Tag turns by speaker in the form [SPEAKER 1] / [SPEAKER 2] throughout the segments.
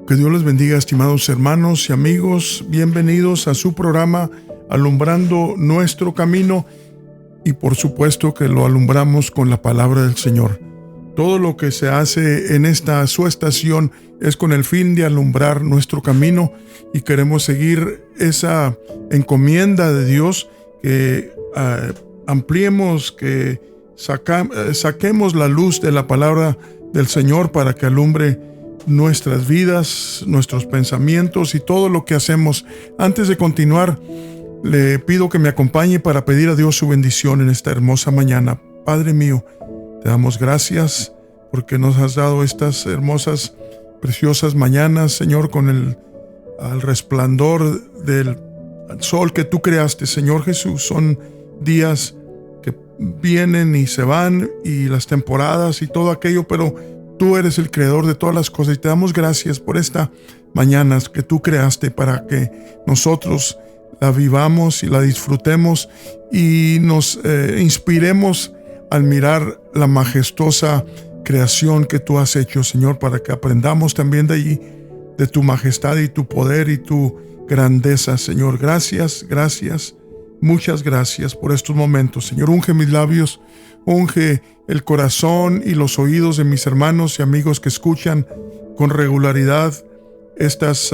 [SPEAKER 1] Que Dios les bendiga, estimados hermanos y amigos. Bienvenidos a su programa Alumbrando Nuestro Camino, y por supuesto que lo alumbramos con la palabra del Señor. Todo lo que se hace en esta su estación es con el fin de alumbrar nuestro camino, y queremos seguir esa encomienda de Dios, que ampliemos, que saquemos la luz de la palabra del Señor para que alumbre nuestras vidas, nuestros pensamientos y todo lo que hacemos. Antes de continuar, le pido que me acompañe para pedir a Dios su bendición en esta hermosa mañana. Padre mío, te damos gracias porque nos has dado estas hermosas, preciosas mañanas, Señor, con el resplandor del sol que tú creaste, Señor Jesús. Son días que vienen y se van, y las temporadas y todo aquello, pero tú eres el creador de todas las cosas, y te damos gracias por esta mañana que tú creaste para que nosotros la vivamos y la disfrutemos y nos inspiremos al mirar la majestuosa creación que tú has hecho, Señor, para que aprendamos también de allí, de tu majestad y tu poder y tu grandeza, Señor. Gracias, muchas gracias por estos momentos, Señor. Unge mis labios, unge el corazón y los oídos de mis hermanos y amigos que escuchan con regularidad estos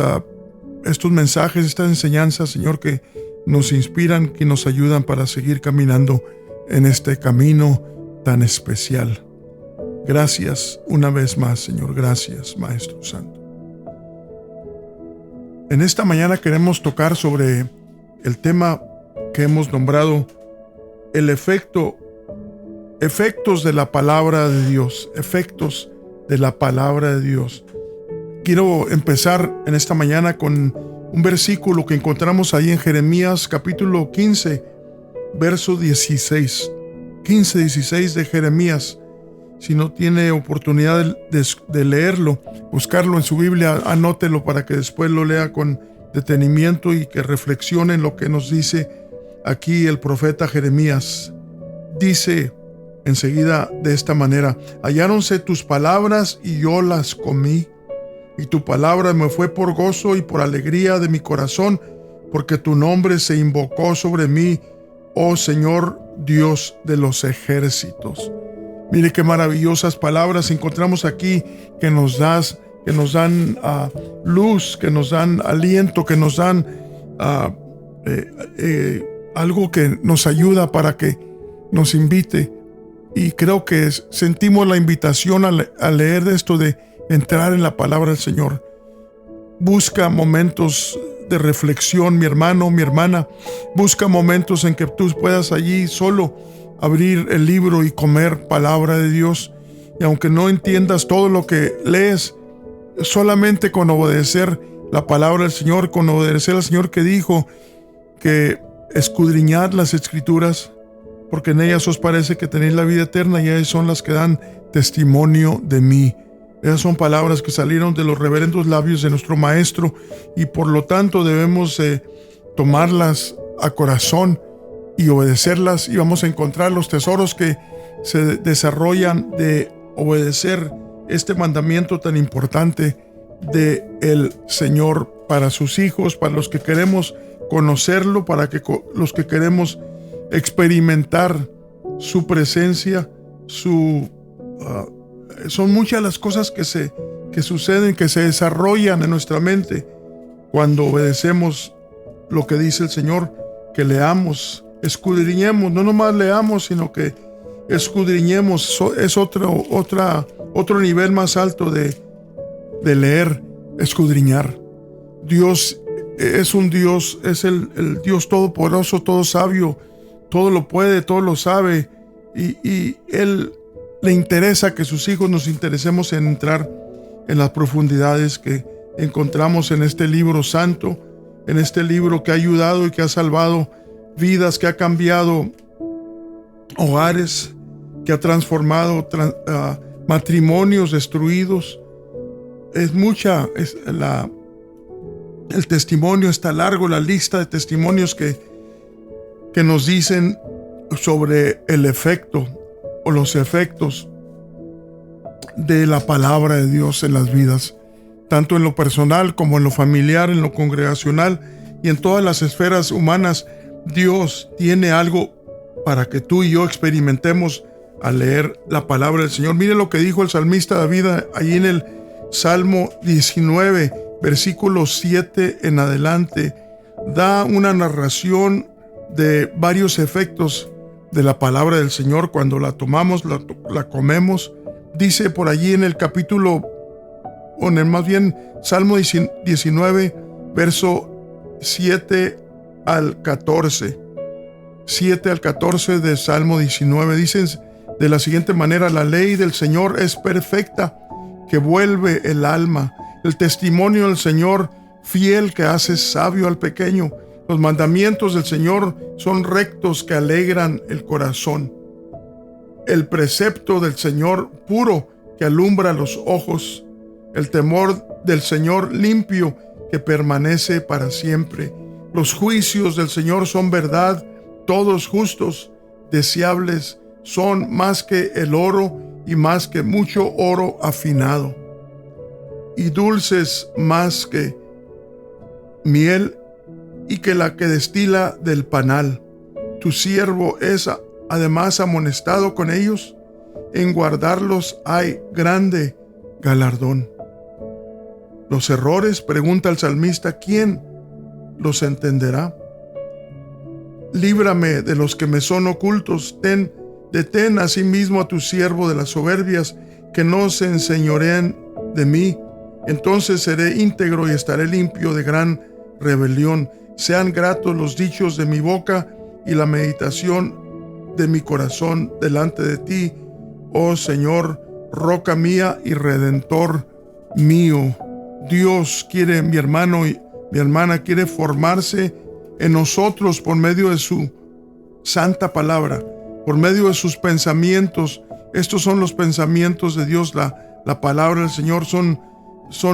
[SPEAKER 1] mensajes, estas enseñanzas, Señor, que nos inspiran, que nos ayudan para seguir caminando en este camino tan especial. Gracias una vez más, Señor. Gracias, Maestro Santo. En esta mañana queremos tocar sobre el tema que hemos nombrado el efectos de la palabra de Dios. Efectos de la palabra de Dios. Quiero empezar en esta mañana con un versículo que encontramos ahí en Jeremías capítulo 15, verso 16. 15-16 de Jeremías. Si no tiene oportunidad de leerlo, buscarlo en su Biblia, anótelo para que después lo lea con detenimiento y que reflexione en lo que nos dice aquí el profeta Jeremías. Dice enseguida de esta manera: halláronse tus palabras y yo las comí, y tu palabra me fue por gozo y por alegría de mi corazón, porque tu nombre se invocó sobre mí, oh Señor Dios de los ejércitos. Mire qué maravillosas palabras encontramos aquí, que nos dan luz, que nos dan aliento, que nos dan algo que nos ayuda para que nos invite. Y creo que sentimos la invitación al leer esto, de entrar en la palabra del Señor. Busca momentos de reflexión, mi hermano, mi hermana. Busca momentos en que tú puedas allí solo abrir el libro y comer palabra de Dios. Y aunque no entiendas todo lo que lees, solamente con obedecer la palabra del Señor, con obedecer al Señor que dijo que escudriñad las Escrituras, porque en ellas os parece que tenéis la vida eterna, y ellas son las que dan testimonio de mí. Esas son palabras que salieron de los reverendos labios de nuestro Maestro, y por lo tanto debemos tomarlas a corazón y obedecerlas, y vamos a encontrar los tesoros que se desarrollan de obedecer este mandamiento tan importante de el Señor para sus hijos, para los que queremos conocerlo, para que los que queremos experimentar su presencia, son muchas las cosas que suceden, que se desarrollan en nuestra mente cuando obedecemos lo que dice el Señor, que leamos, escudriñemos, no nomás leamos, sino que escudriñemos. Es otro nivel más alto de leer, escudriñar. Dios es un Dios, es el Dios todopoderoso, todo sabio, todo lo puede, todo lo sabe, y Él le interesa que sus hijos nos interesemos en entrar en las profundidades que encontramos en este libro santo, en este libro que ha ayudado y que ha salvado vidas, que ha cambiado hogares, que ha transformado matrimonios destruidos. El testimonio está largo, la lista de testimonios que nos dicen sobre el efecto o los efectos de la palabra de Dios en las vidas tanto en lo personal como en lo familiar, en lo congregacional y en todas las esferas humanas. Dios tiene algo para que tú y yo experimentemos al leer la palabra del Señor. Mire lo que dijo el salmista David ahí en el Salmo 19, versículo 7 en adelante. Da una narración de varios efectos de la palabra del Señor cuando la tomamos, la comemos. Dice por allí en el capítulo, o en el más bien Salmo 19, verso 7 al 14. 7 al 14 de Salmo 19. Dicen de la siguiente manera: la ley del Señor es perfecta, que vuelve el alma. El testimonio del Señor, fiel, que hace sabio al pequeño. Los mandamientos del Señor son rectos, que alegran el corazón. El precepto del Señor, puro, que alumbra los ojos. El temor del Señor, limpio, que permanece para siempre. Los juicios del Señor son verdad, todos justos, deseables son más que el oro y más que mucho oro afinado, y dulces más que miel y que la que destila del panal. Tu siervo es además amonestado con ellos, en guardarlos hay grande galardón. Los errores, pregunta el salmista, ¿quién los entenderá? Líbrame de los que me son ocultos. Detén asimismo a tu siervo de las soberbias, que no se enseñoreen de mí. Entonces seré íntegro y estaré limpio de gran rebelión. Sean gratos los dichos de mi boca y la meditación de mi corazón delante de ti, oh Señor, roca mía y redentor mío. Dios quiere, mi hermano y mi hermana, quiere formarse en nosotros por medio de su santa palabra, por medio de sus pensamientos. Estos son los pensamientos de Dios. La palabra del Señor son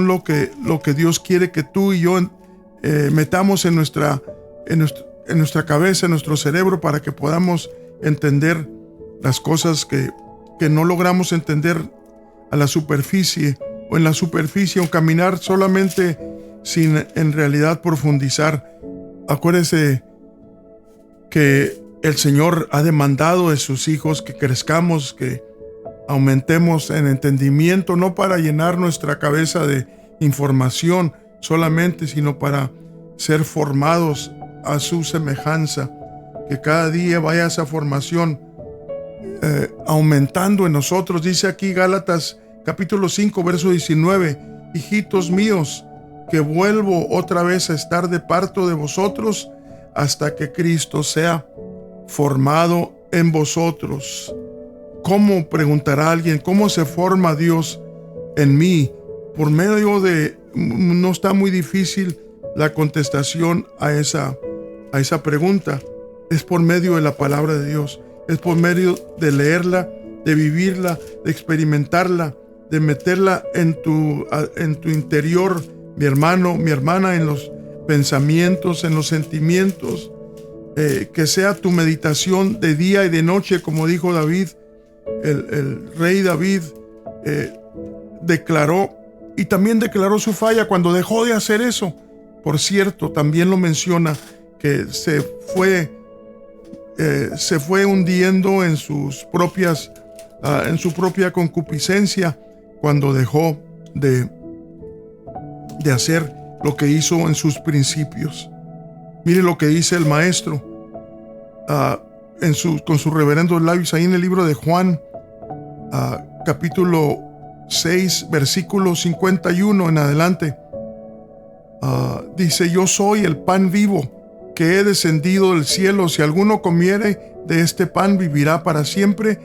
[SPEAKER 1] lo que Dios quiere que tú y yo metamos en nuestra cabeza, en nuestro cerebro, para que podamos entender las cosas que no logramos entender a la superficie, o en la superficie, o caminar solamente sin en realidad profundizar. Acuérdese que el Señor ha demandado de sus hijos que crezcamos, que aumentemos en entendimiento, no para llenar nuestra cabeza de información solamente, sino para ser formados a su semejanza, que cada día vaya esa formación aumentando en nosotros. Dice aquí Gálatas capítulo 5, verso 19: hijitos míos, que vuelvo otra vez a estar de parto de vosotros hasta que Cristo sea formado en vosotros. ¿Cómo, preguntará alguien, cómo se forma Dios en mí? Por medio de, no está muy difícil la contestación a esa pregunta. Es por medio de la palabra de Dios, es por medio de leerla, de vivirla, de experimentarla, de meterla en tu interior, mi hermano, mi hermana, en los pensamientos, en los sentimientos, que sea tu meditación de día y de noche, como dijo David. El rey David declaró, y también declaró su falla cuando dejó de hacer eso. Por cierto, también lo menciona, que se fue hundiendo en su propia concupiscencia cuando dejó de hacer lo que hizo en sus principios. Mire lo que dice el maestro con sus reverendos labios ahí en el libro de Juan, capítulo 6, versículo 51 en adelante. Dice: yo soy el pan vivo que he descendido del cielo. Si alguno comiere de este pan, vivirá para siempre.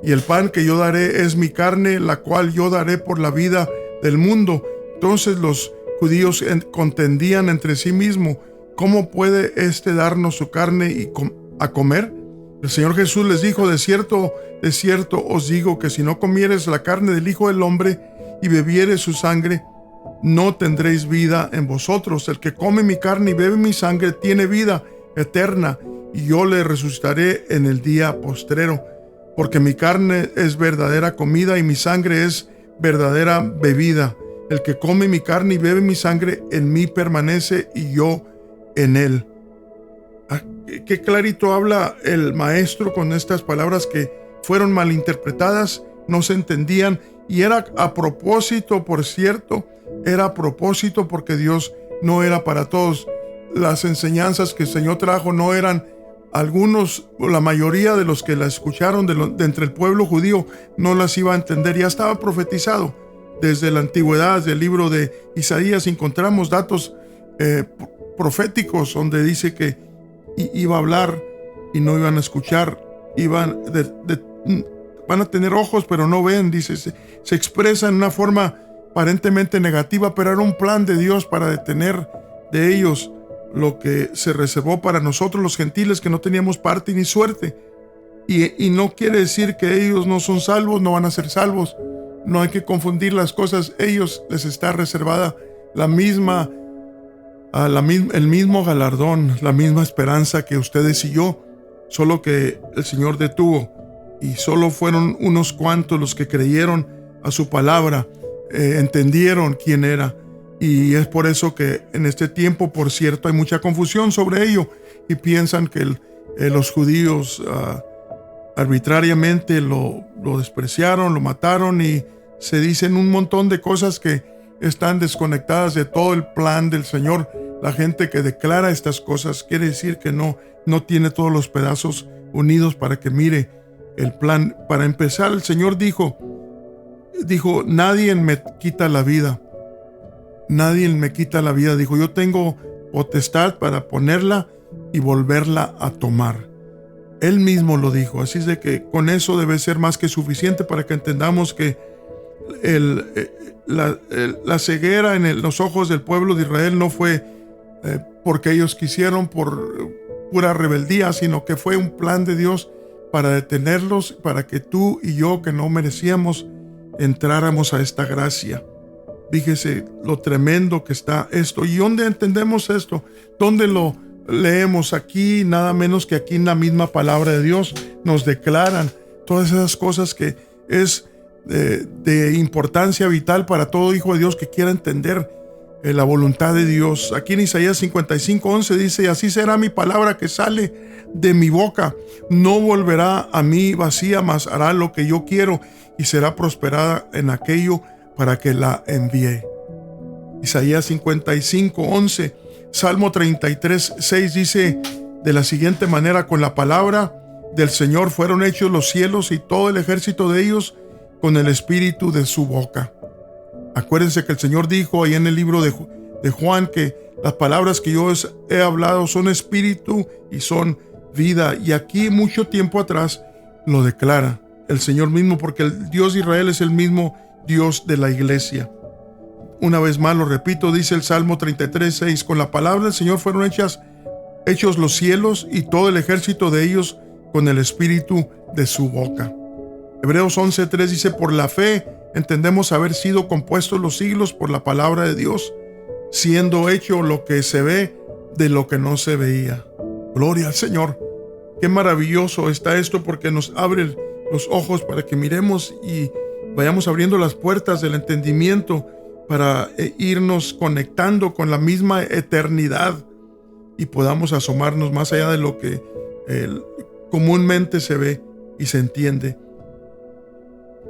[SPEAKER 1] Y el pan que yo daré es mi carne, la cual yo daré por la vida del mundo. Entonces los judíos contendían entre sí mismos: ¿cómo puede darnos su carne a comer? El Señor Jesús les dijo: de cierto os digo que si no comieres la carne del Hijo del Hombre y bebieres su sangre, no tendréis vida en vosotros. El que come mi carne y bebe mi sangre tiene vida eterna, y yo le resucitaré en el día postrero. Porque mi carne es verdadera comida y mi sangre es verdadera bebida. El que come mi carne y bebe mi sangre, en mí permanece y yo en él. Qué clarito habla el maestro con estas palabras que fueron malinterpretadas, no se entendían, y era a propósito, por cierto, era a propósito porque Dios no era para todos. Las enseñanzas que el Señor trajo no eran algunos, la mayoría de los que la escucharon de entre el pueblo judío no las iba a entender. Ya estaba profetizado desde la antigüedad. Del libro de Isaías encontramos datos proféticos donde dice que iba a hablar y no iban a escuchar, van a tener ojos pero no ven, dice, se expresa en una forma aparentemente negativa, pero era un plan de Dios para detener de ellos lo que se reservó para nosotros los gentiles, que no teníamos parte ni suerte. Y no quiere decir que ellos no son salvos, no van a ser salvos. No hay que confundir las cosas. Ellos les está reservada el mismo galardón, la misma esperanza que ustedes y yo, solo que el Señor detuvo, y solo fueron unos cuantos los que creyeron a su palabra, entendieron quién era. Y es por eso que en este tiempo, por cierto, hay mucha confusión sobre ello, y piensan que los judíos arbitrariamente lo despreciaron, lo mataron, y se dicen un montón de cosas que están desconectadas de todo el plan del Señor. La gente que declara estas cosas quiere decir que no tiene todos los pedazos unidos para que mire el plan. Para empezar, el Señor dijo, nadie me quita la vida. Nadie me quita la vida. Dijo, yo tengo potestad para ponerla y volverla a tomar. Él mismo lo dijo. Así es de que con eso debe ser más que suficiente para que entendamos que la ceguera en los ojos del pueblo de Israel no fue porque ellos quisieron por pura rebeldía, sino que fue un plan de Dios para detenerlos, para que tú y yo, que no merecíamos, entráramos a esta gracia. Fíjese lo tremendo que está esto. ¿Y dónde entendemos esto? ¿Dónde lo leemos? Aquí, nada menos que aquí en la misma palabra de Dios nos declaran todas esas cosas que es de importancia vital para todo hijo de Dios que quiera entender la voluntad de Dios. Aquí en Isaías 55:11 dice, así será mi palabra que sale de mi boca, no volverá a mí vacía, mas hará lo que yo quiero y será prosperada en aquello para que la envíe. Isaías 55:11. Salmo 33:6 dice de la siguiente manera, con la palabra del Señor fueron hechos los cielos y todo el ejército de ellos con el espíritu de su boca. Acuérdense que el Señor dijo ahí en el libro de Juan que las palabras que yo he hablado son espíritu y son vida. Y aquí mucho tiempo atrás lo declara el Señor mismo, porque el Dios de Israel es el mismo Dios de la iglesia. Una vez más lo repito, dice el Salmo 33:6, con la palabra del Señor fueron hechos los cielos y todo el ejército de ellos con el espíritu de su boca. Hebreos 11:3 dice, por la fe entendemos haber sido compuestos los siglos por la palabra de Dios, siendo hecho lo que se ve de lo que no se veía. Gloria al Señor. Qué maravilloso está esto, porque nos abre los ojos para que miremos y vayamos abriendo las puertas del entendimiento para irnos conectando con la misma eternidad y podamos asomarnos más allá de lo que comúnmente se ve y se entiende.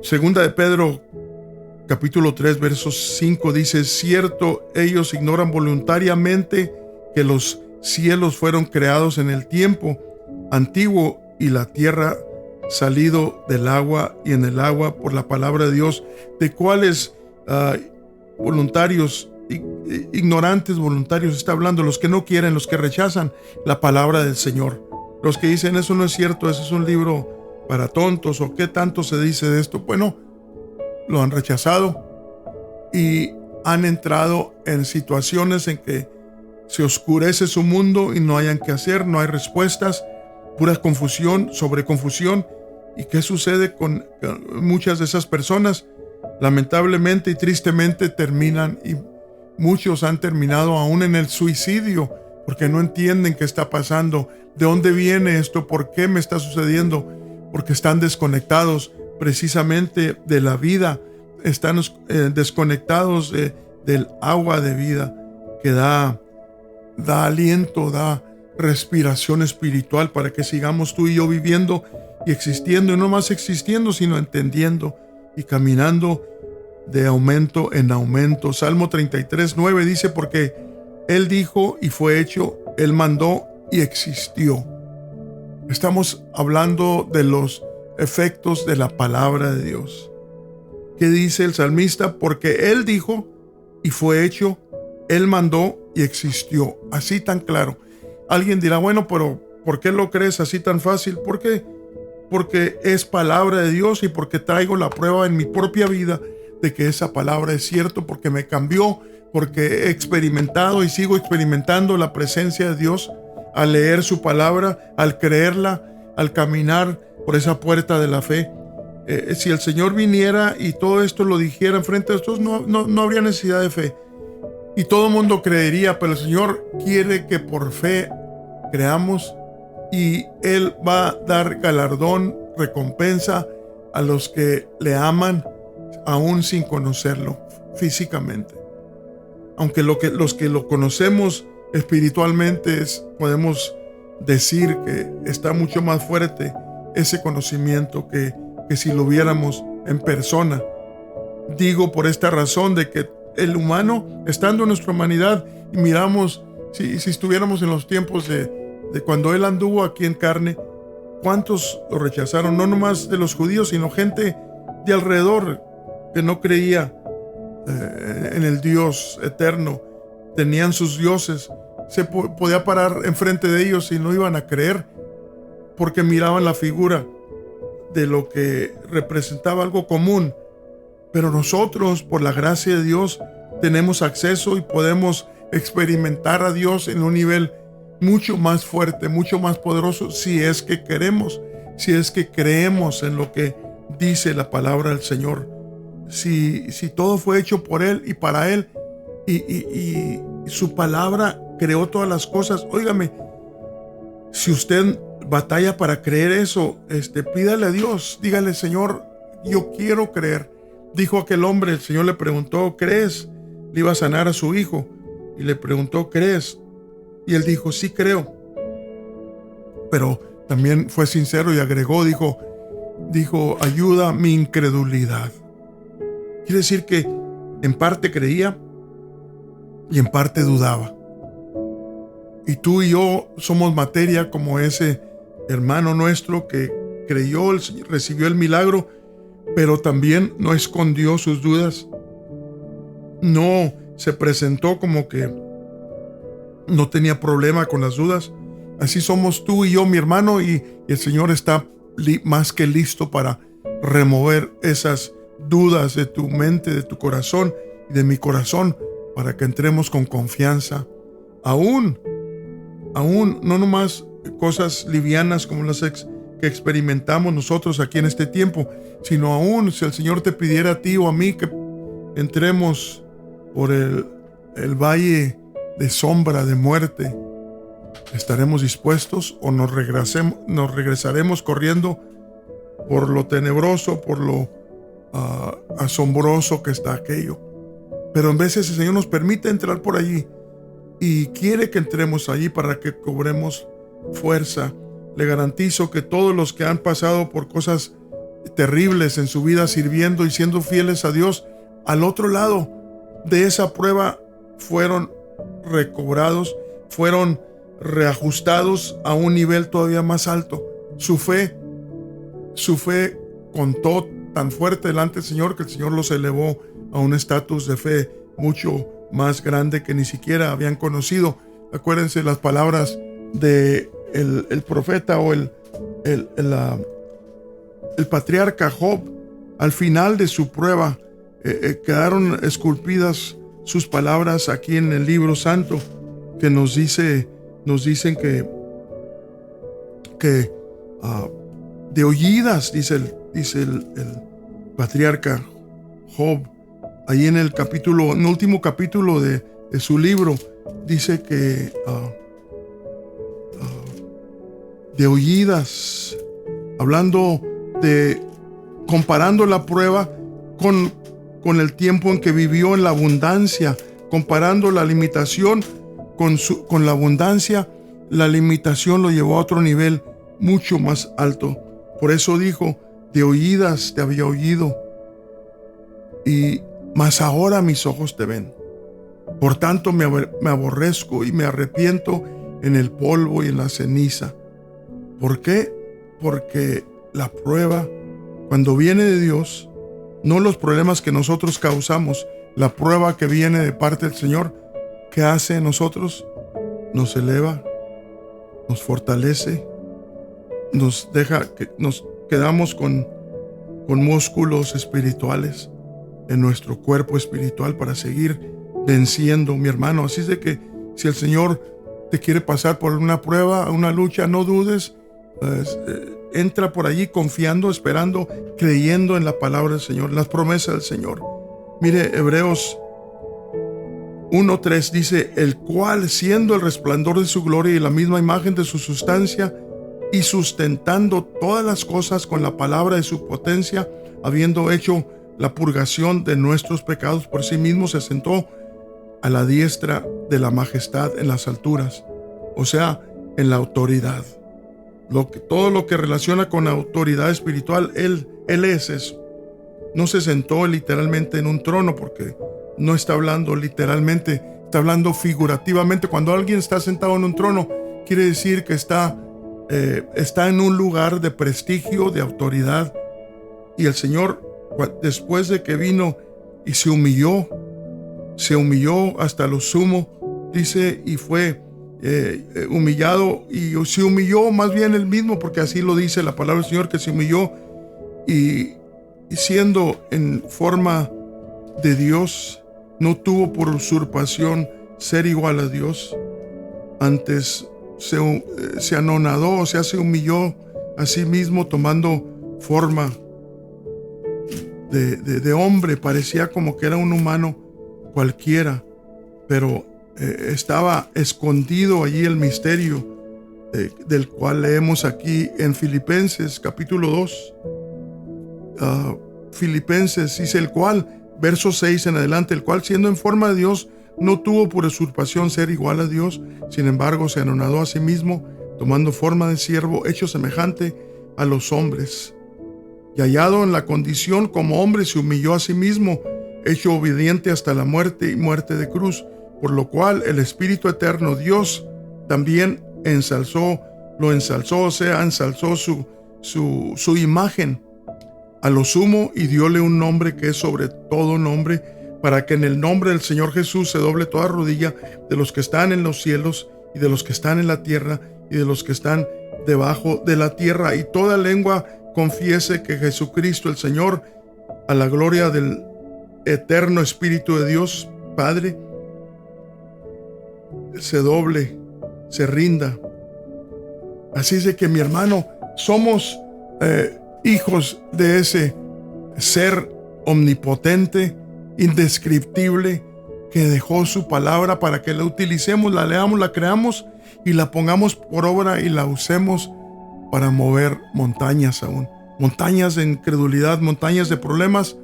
[SPEAKER 1] Segunda de Pedro, capítulo 3, versos 5 dice, cierto, ellos ignoran voluntariamente que los cielos fueron creados en el tiempo antiguo y la tierra salido del agua y en el agua por la palabra de Dios, de cuáles voluntarios, ignorantes voluntarios está hablando, los que no quieren, los que rechazan la palabra del Señor, los que dicen eso no es cierto, ese es un libro para tontos, o qué tanto se dice de esto. Bueno, lo han rechazado y han entrado en situaciones en que se oscurece su mundo y no hayan qué hacer, no hay respuestas, pura confusión sobre confusión. ¿Y qué sucede con muchas de esas personas? Lamentablemente y tristemente terminan, y muchos han terminado aún en el suicidio, porque no entienden qué está pasando, de dónde viene esto, por qué me está sucediendo, porque están desconectados precisamente de la vida están desconectados del agua de vida que da aliento, da respiración espiritual para que sigamos tú y yo viviendo y existiendo, y no más existiendo, sino entendiendo y caminando de aumento en aumento. Salmo 33:9 dice: porque Él dijo y fue hecho, Él mandó y existió. Estamos hablando de los efectos de la palabra de Dios. ¿Qué dice el salmista? Porque Él dijo y fue hecho, Él mandó y existió. Así tan claro. Alguien dirá: bueno, pero ¿por qué lo crees así tan fácil? ¿Por qué? Porque es palabra de Dios y porque traigo la prueba en mi propia vida de que esa palabra es cierto, porque me cambió, porque he experimentado y sigo experimentando la presencia de Dios al leer su palabra, al creerla, al caminar por esa puerta de la fe. Si el Señor viniera y todo esto lo dijera enfrente de estos, no habría necesidad de fe. Y todo el mundo creería, pero el Señor quiere que por fe creamos, y Él va a dar galardón, recompensa a los que le aman, aún sin conocerlo físicamente. Aunque los que lo conocemos espiritualmente, podemos decir que está mucho más fuerte ese conocimiento que si lo viéramos en persona. Digo por esta razón de que el humano, estando en nuestra humanidad, y miramos, si estuviéramos en los tiempos de cuando Él anduvo aquí en carne, ¿cuántos lo rechazaron? No nomás de los judíos, sino gente de alrededor que no creía en el Dios eterno. Tenían sus dioses. Se podía parar enfrente de ellos y no iban a creer, porque miraban la figura de lo que representaba algo común. Pero nosotros, por la gracia de Dios, tenemos acceso y podemos experimentar a Dios en un nivel mucho más fuerte, mucho más poderoso, si es que queremos, si es que creemos en lo que dice la palabra del Señor. Si todo fue hecho por Él y para Él, y su palabra creó todas las cosas. Óigame, si usted batalla para creer eso, pídale a Dios, dígale: Señor, yo quiero creer. Dijo aquel hombre, el Señor le preguntó: ¿crees? Le iba a sanar a su hijo y le preguntó: ¿crees? Y él dijo: sí, creo. Pero también fue sincero y agregó, dijo: ayuda mi incredulidad. Quiere decir que en parte creía y en parte dudaba. Y tú y yo somos materia como ese hermano nuestro que creyó, recibió el milagro, pero también no escondió sus dudas. No se presentó como que no tenía problema con las dudas. Así somos tú y yo, mi hermano, y el Señor está más que listo para remover esas dudas de tu mente, de tu corazón y de mi corazón, para que entremos con confianza. Aún, no nomás cosas livianas como las que experimentamos nosotros aquí en este tiempo, sino aún si el Señor te pidiera a ti o a mí que entremos por el valle de sombra de muerte, ¿estaremos dispuestos o nos regresaremos corriendo por lo tenebroso, por lo asombroso que está aquello? Pero en veces el Señor nos permite entrar por allí y quiere que entremos allí para que cobremos fuerza. Le garantizo que todos los que han pasado por cosas terribles en su vida sirviendo y siendo fieles a Dios, al otro lado de esa prueba fueron recobrados, fueron reajustados a un nivel todavía más alto. Su fe contó tan fuerte delante del Señor que el Señor los elevó a un estatus de fe mucho más grande que ni siquiera habían conocido. Acuérdense las palabras de el profeta o el patriarca Job. Al final de su prueba quedaron esculpidas sus palabras aquí en el libro santo, que nos dicen que de oídas, dice el patriarca Job, ahí en el último capítulo de su libro, dice que de oídas, hablando comparando la prueba con con el tiempo en que vivió en la abundancia, comparando la limitación con la abundancia. La limitación lo llevó a otro nivel mucho más alto. Por eso dijo: de oídas te había oído, mas ahora mis ojos te ven. Por tanto me aborrezco y me arrepiento en el polvo y en la ceniza. ¿Por qué? Porque la prueba, cuando viene de Dios, no los problemas que nosotros causamos, la prueba que viene de parte del Señor, ¿qué hace en nosotros? Nos eleva, nos fortalece, nos deja que nos quedamos con músculos espirituales en nuestro cuerpo espiritual para seguir venciendo, mi hermano. Así es de que si el Señor te quiere pasar por una prueba, una lucha, no dudes. Entra por allí confiando, esperando, creyendo en la palabra del Señor, en las promesas del Señor. Mire, Hebreos 1:3 dice: el cual, siendo el resplandor de su gloria y la misma imagen de su sustancia, y sustentando todas las cosas con la palabra de su potencia, habiendo hecho la purgación de nuestros pecados por sí mismo, se sentó a la diestra de la majestad en las alturas, o sea, en la autoridad. Todo lo que relaciona con autoridad espiritual, Él es eso. No se sentó literalmente en un trono, porque no está hablando literalmente, está hablando figurativamente. Cuando alguien está sentado en un trono, quiere decir que está en un lugar de prestigio, de autoridad. Y el Señor, después de que vino y se humilló hasta lo sumo, dice, y fue humillado, y se humilló más bien él mismo, porque así lo dice la palabra del Señor, que se humilló, y siendo en forma de Dios, no tuvo por usurpación ser igual a Dios. Antes se anonadó, o sea, se humilló a sí mismo, tomando forma de hombre. Parecía como que era un humano cualquiera, pero estaba escondido allí el misterio del cual leemos aquí en Filipenses capítulo 2. Filipenses dice: el cual, verso 6 en adelante, el cual, siendo en forma de Dios, no tuvo por usurpación ser igual a Dios, sin embargo se anonadó a sí mismo, tomando forma de siervo, hecho semejante a los hombres, y hallado en la condición como hombre, se humilló a sí mismo, hecho obediente hasta la muerte y muerte de cruz, por lo cual el Espíritu eterno Dios también lo ensalzó, o sea, ensalzó su imagen a lo sumo, y dióle un nombre que es sobre todo nombre, para que en el nombre del Señor Jesús se doble toda rodilla de los que están en los cielos y de los que están en la tierra y de los que están debajo de la tierra, y toda lengua confiese que Jesucristo el Señor, a la gloria del eterno Espíritu de Dios Padre, se doble, se rinda. Así es de que, mi hermano, somos hijos de ese ser omnipotente, indescriptible, que dejó su palabra para que la utilicemos, la leamos, la creamos y la pongamos por obra y la usemos para mover montañas aún. Montañas de incredulidad, montañas de problemas.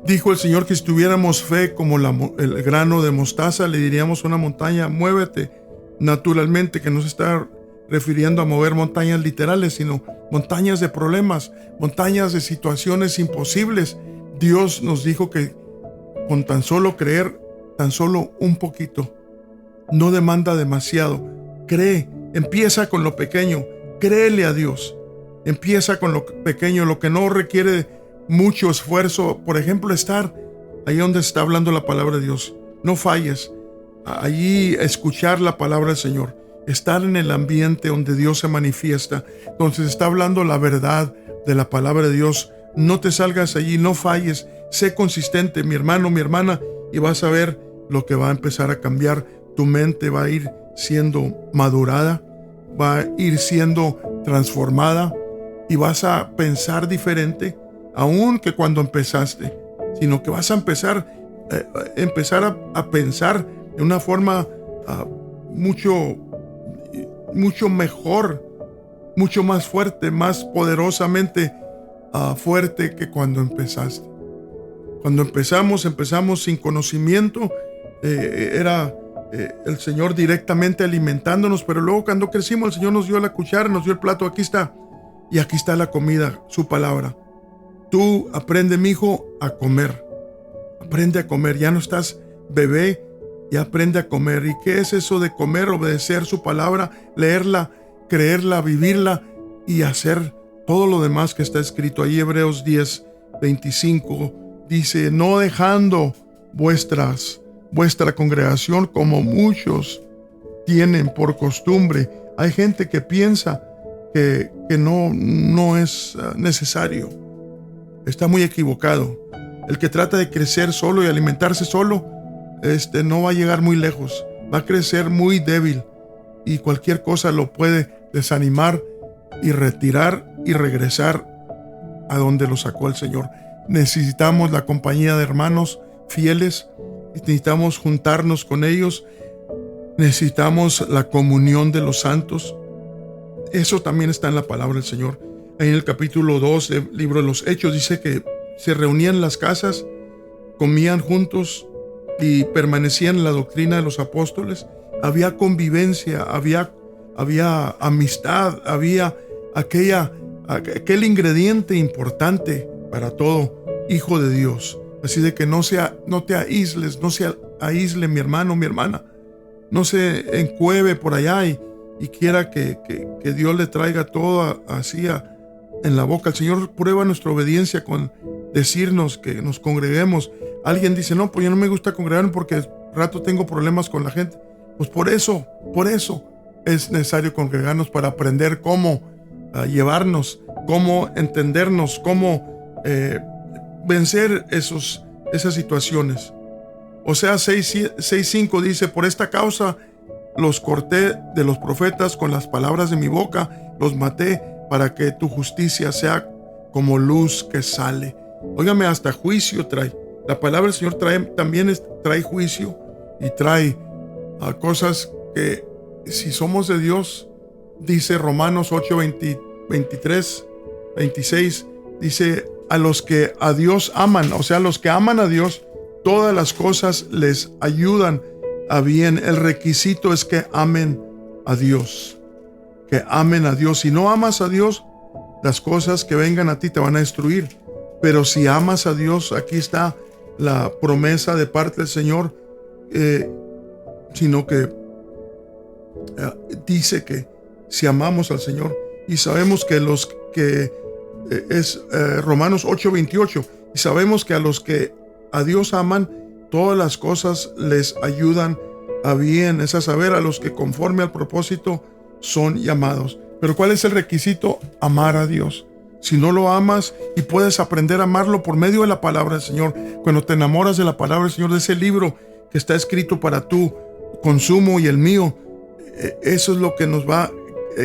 [SPEAKER 1] Dijo el Señor que si tuviéramos fe como el grano de mostaza, le diríamos a una montaña: muévete naturalmente, que no se está refiriendo a mover montañas literales, sino montañas de problemas, montañas de situaciones imposibles. Dios nos dijo que con tan solo creer, tan solo un poquito, no demanda demasiado. Cree, empieza con lo pequeño, créele a Dios. Empieza con lo pequeño, lo que no requiere mucho esfuerzo. Por ejemplo, estar ahí donde está hablando la palabra de Dios. No falles. Allí escuchar la palabra del Señor. Estar en el ambiente donde Dios se manifiesta. Entonces está hablando la verdad de la palabra de Dios. No te salgas allí, no falles. Sé consistente, mi hermano, mi hermana, y vas a ver lo que va a empezar a cambiar. Tu mente va a ir siendo madurada, va a ir siendo transformada, y vas a pensar diferente, aún que cuando empezaste, sino que vas a empezar a pensar de una forma mucho mejor, mucho más fuerte, más poderosamente fuerte que cuando empezaste. Cuando empezamos sin conocimiento, era el Señor directamente alimentándonos, pero luego cuando crecimos el Señor nos dio la cuchara, nos dio el plato, aquí está, y aquí está la comida, su palabra. Tú aprende, mijo, a comer. Aprende a comer, ya no estás bebé, ya aprende a comer. ¿Y qué es eso de comer? Obedecer su palabra, leerla, creerla, vivirla y hacer todo lo demás que está escrito. Ahí Hebreos 10:25 dice, no dejando vuestra congregación como muchos tienen por costumbre. Hay gente que piensa que no es necesario. Está muy equivocado. El que trata de crecer solo y alimentarse solo, no va a llegar muy lejos. Va a crecer muy débil y cualquier cosa lo puede desanimar y retirar y regresar a donde lo sacó el Señor. Necesitamos la compañía de hermanos fieles, necesitamos juntarnos con ellos, necesitamos la comunión de los santos. Eso también está en la palabra del Señor. En el capítulo 2 del libro de los Hechos dice que se reunían en las casas, comían juntos y permanecían en la doctrina de los apóstoles. Había convivencia, había amistad, había aquel ingrediente importante para todo hijo de Dios. Así de que no te aísles, no se aísle mi hermano, mi hermana. No se encueve por allá y quiera que Dios le traiga todo así en la boca. El Señor prueba nuestra obediencia con decirnos que nos congreguemos. Alguien dice, no, pues yo no me gusta congregarme porque rato tengo problemas con la gente. Pues por eso es necesario congregarnos para aprender cómo llevarnos, cómo entendernos, cómo vencer esas situaciones. Oseas 6:5 dice, por esta causa los corté de los profetas con las palabras de mi boca, los maté para que tu justicia sea como luz que sale. Óigame, hasta juicio trae. La palabra del Señor trae juicio y trae cosas que si somos de Dios, dice Romanos 8:23, 26, dice, a los que a Dios aman, o sea, a los que aman a Dios, todas las cosas les ayudan a bien. El requisito es que amen a Dios. Que amen a Dios. Si no amas a Dios, las cosas que vengan a ti te van a destruir. Pero si amas a Dios, aquí está la promesa de parte del Señor, sino que dice que si amamos al Señor, y sabemos que Romanos 8:28, y sabemos que a los que a Dios aman, todas las cosas les ayudan a bien, es a saber, a los que conforme al propósito son llamados. Pero ¿cuál es el requisito? Amar a Dios. Si no lo amas, y puedes aprender a amarlo por medio de la palabra del Señor, cuando te enamoras de la palabra del Señor, de ese libro que está escrito para tu consumo y el mío, eso es lo que nos va a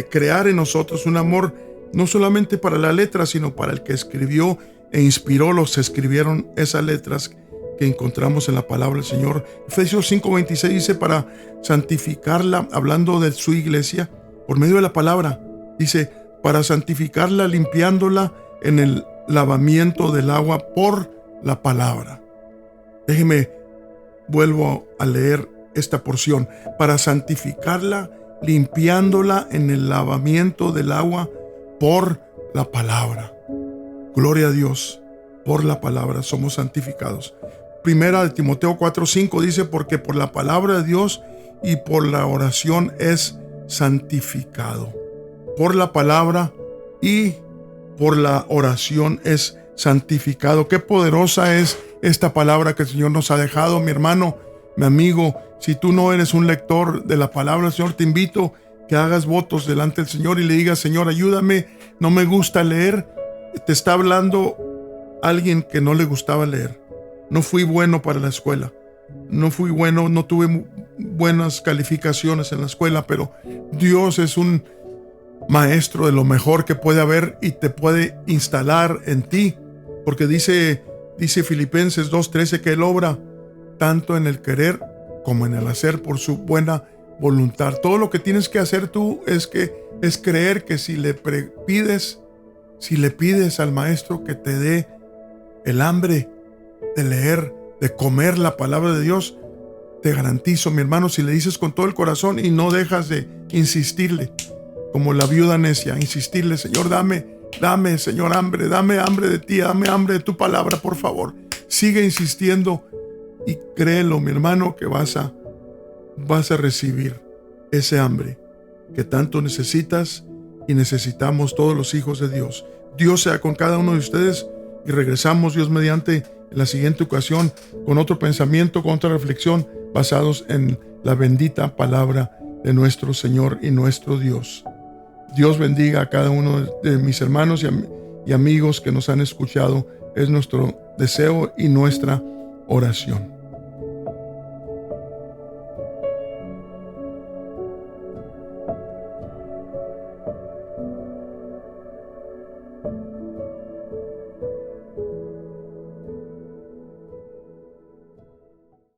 [SPEAKER 1] crear en nosotros un amor, no solamente para la letra, sino para el que escribió e inspiró escribieron esas letras que encontramos en la palabra del Señor. Efesios 5:26 dice, para santificarla, hablando de su iglesia, por medio de la palabra, dice, para santificarla, limpiándola en el lavamiento del agua por la palabra. Déjeme, vuelvo a leer esta porción. Para santificarla, limpiándola en el lavamiento del agua por la palabra. Gloria a Dios, por la palabra somos santificados. Primera de Timoteo 4:5 dice, porque por la palabra de Dios y por la oración es santificado. Por la palabra y por la oración es santificado. Qué poderosa es esta palabra que el Señor nos ha dejado, mi hermano, mi amigo. Si tú no eres un lector de la palabra del Señor, te invito que hagas votos delante del Señor y le digas, Señor, ayúdame, no me gusta leer. Te está hablando alguien que no le gustaba leer. No fui bueno para la escuela. No fui bueno, no tuve buenas calificaciones en la escuela, pero Dios es un maestro de lo mejor que puede haber y te puede instalar en ti, porque dice Filipenses 2:13 que Él obra tanto en el querer como en el hacer por su buena voluntad. Todo lo que tienes que hacer tú es creer que si le pides al maestro que te dé el hambre de leer, de comer la palabra de Dios, te garantizo, mi hermano, si le dices con todo el corazón y no dejas de insistirle, como la viuda necia, insistirle: Señor, dame, Señor, hambre, dame hambre de ti, dame hambre de tu palabra, por favor. Sigue insistiendo y créelo, mi hermano, que vas a recibir ese hambre que tanto necesitas y necesitamos todos los hijos de Dios. Dios sea con cada uno de ustedes, y regresamos, Dios mediante, en la siguiente ocasión con otro pensamiento, con otra reflexión, basados en la bendita palabra de nuestro Señor y nuestro Dios. Dios bendiga a cada uno de mis hermanos y amigos que nos han escuchado. Es nuestro deseo y nuestra oración.